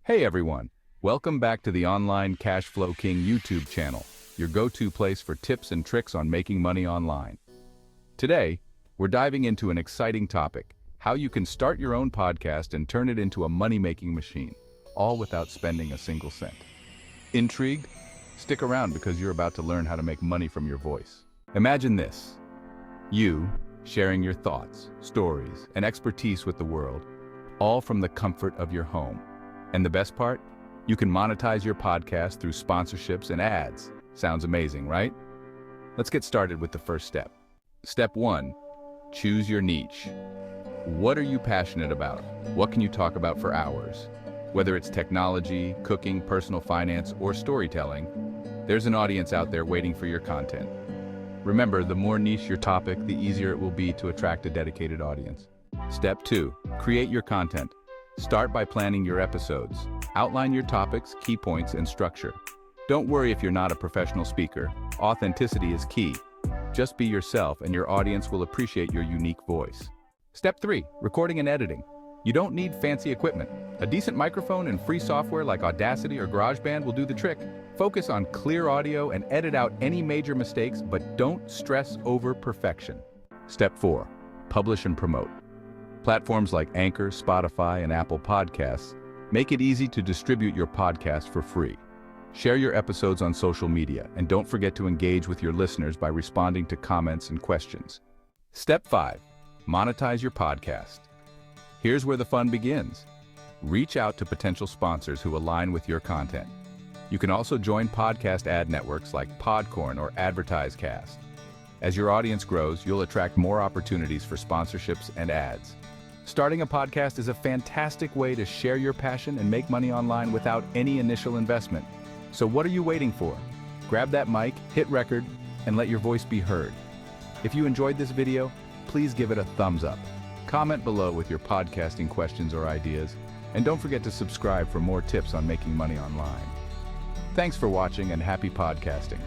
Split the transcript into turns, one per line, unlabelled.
Hey everyone, welcome back to the Online Cash Flow King YouTube channel, your go-to place for tips and tricks on making money online. Today, we're diving into an exciting topic, how you can start your own podcast and turn it into a money-making machine, all without spending a single cent. Intrigued? Stick around because you're about to learn how to make money from your voice. Imagine this, you sharing your thoughts, stories, and expertise with the world, all from the comfort of your home. And the best part? You can monetize your podcast through sponsorships and ads. Sounds amazing, right? Let's get started with the first step. Step 1. Choose your niche. What are you passionate about? What can you talk about for hours? Whether it's technology, cooking, personal finance, or storytelling, there's an audience out there waiting for your content. Remember, the more niche your topic, the easier it will be to attract a dedicated audience. Step 2. Create your content. Start by planning your episodes. Outline your topics, key points, and structure. Don't worry if you're not a professional speaker. Authenticity is key. Just be yourself and your audience will appreciate your unique voice. Step 3. Recording and editing. You don't need fancy equipment. A decent microphone and free software like Audacity or GarageBand will do the trick. Focus on clear audio and edit out any major mistakes, but don't stress over perfection. Step 4. Publish and promote. Platforms like Anchor, Spotify, and Apple Podcasts make it easy to distribute your podcast for free. Share your episodes on social media, and don't forget to engage with your listeners by responding to comments and questions. Step 5. Monetize your podcast. Here's where the fun begins. Reach out to potential sponsors who align with your content. You can also join podcast ad networks like Podcorn or AdvertiseCast. As your audience grows, you'll attract more opportunities for sponsorships and ads. Starting a podcast is a fantastic way to share your passion and make money online without any initial investment. So what are you waiting for? Grab that mic, hit record, and let your voice be heard. If you enjoyed this video, please give it a thumbs up. Comment below with your podcasting questions or ideas, and don't forget to subscribe for more tips on making money online. Thanks for watching and happy podcasting.